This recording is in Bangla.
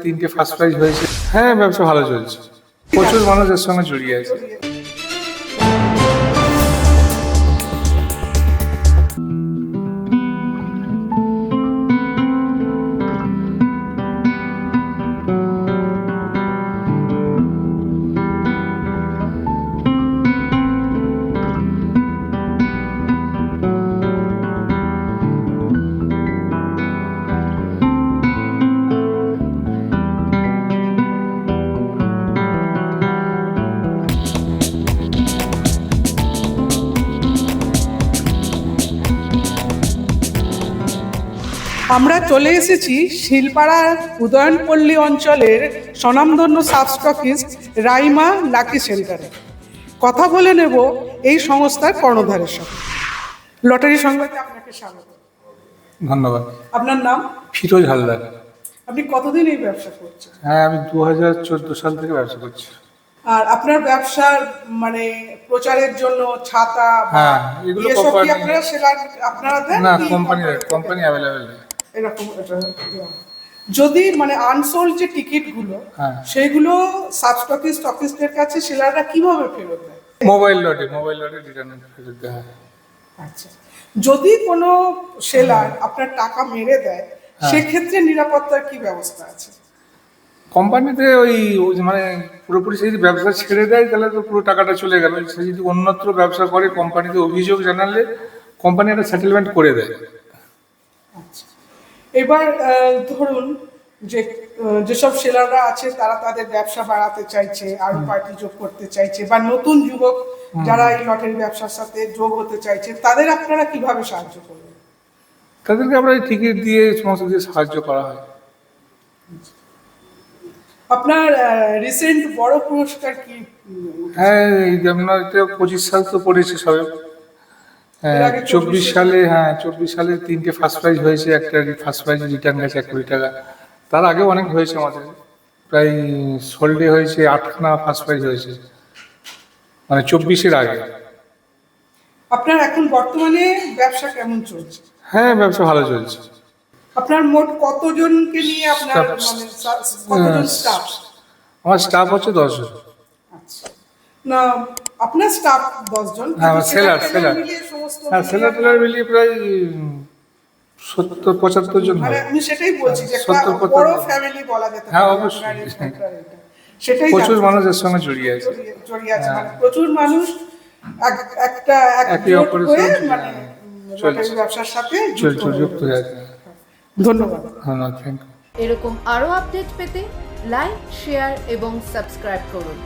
তিনটে ফার্স্ট প্রাইজ হয়েছে। হ্যাঁ, ব্যবসা ভালো চলছে, প্রচুর মানুষ এর সঙ্গে জড়িয়ে আছে। আমরা চলে এসেছি শিলপাড়ার উদয়নপল্লী অঞ্চলের স্বনামধন্য সাব স্টকিস্ট রাইমা লাকি সেন্টারে। কথা বলে নেব এই সংস্থার কর্ণধারের সাথে। লটারি সংবাদে আপনাকে স্বাগত। ধন্যবাদ। আপনার নাম? ফিরোজ হালদার। আপনি কতদিন এই ব্যবসা করছেন? হ্যাঁ, আমি 2014 সাল থেকে ব্যবসা করছি। আর আপনার ব্যবসার মানে প্রচারের জন্য ছাতা হ্যাঁ, এগুলো এসব কি কোম্পানি আপনারা সেলার আপনারা দেন? না, কি কোম্পানি অ্যাভেলেবেল। এরকম এটা দেওয়া। যদি মানে আনসোল্ড যে টিকিট গুলো হ্যাঁ, সেইগুলো সাবস্টকিস্ট অফিসের কাছে সেলাররা কিভাবে ফেরত দেয়? মোবাইল লটে রিটার্ন ফেরত দেওয়া হয়। আচ্ছা, যদি কোনো সেলার আপনার টাকা মেরে দেয় সেক্ষেত্রে নিরাপত্তার কি ব্যবস্থা আছে? কোম্পানিতে ওই যে মানে পুরোপুরি সে যদি ব্যবসা ছেড়ে দেয় তাহলে তো পুরো টাকাটা চলে গেল। সে যদি অন্যত্র ব্যবসা করে কোম্পানিতে অভিযোগ জানালে কোম্পানি একটা সেটেলমেন্ট করে দেয়। আচ্ছা, এবার ধরুন যে যেসব সেলাররা আছে তারা তাদের ব্যবসা বাড়াতে চাইছে, আরো পার্টি যোগ করতে চাইছে, বা নতুন যুবক যারা এই লটারি ব্যবসার সাথে যোগ হতে চাইছে, তাদের আপনারা কিভাবে সাহায্য করবেন? তাদেরকে আমরা টিকিট দিয়ে সমস্ত দিয়ে সাহায্য করা হয়। আপনার রিসেন্ট বড় পুরস্কার কি? হ্যাঁ, এই আপনার 25 সাল তো পড়েছে সবে। এর আগে 24 সালে, 24 সালে তিনটে ফার্স্ট প্রাইজ হয়েছে। একটা ফার্স্ট প্রাইজ রিটার্ন গেছে 1 কোটি টাকা। তার আগে অনেক হয়েছে আমাদের, প্রায় সোল্ডে হয়েছে 8খানা ফার্স্ট প্রাইজ হয়েছে, মানে 24-এর আগে। আপনার এখন বর্তমানে ব্যবসা কেমন চলছে? হ্যাঁ, ব্যবসা ভালো চলছে। আপনার মোট কতজনকে নিয়ে আপনার মানে কতজন স্টাফ? আমার স্টাফ হচ্ছে 10 জন। আচ্ছা, না আপনার স্টাফ 10 জন? হ্যাঁ, সেলার মিলিয়ে সমস্ত টেলার মিলিয়ে প্রায় 70-75 জন মানে হয়। আমি সেটাই বলছি যে একটা 70-75 বড় ফ্যামিলি বলা যেতে পারে। হ্যাঁ, অবশ্যই। আপনার এই সংসারটা। সেটাই প্রচুর জানতে মানুষ এর সঙ্গে জড়িয়ে আছে। জড়িয়ে আছে, মানে প্রচুর মানুষ একটা একই একজোট অপরের হয়ে সঙ্গে মানে চলছে। লটারি ব্যবসার সাথে যুক্ত যুক্ত হয়ে হয়ে আছে। আছে। ধন্যবাদ। ধন্যবাদ, থ্যাংক ইউ। এরকম আরও আপডেট পেতে লাইক, শেয়ার এবং সাবস্ক্রাইব করুন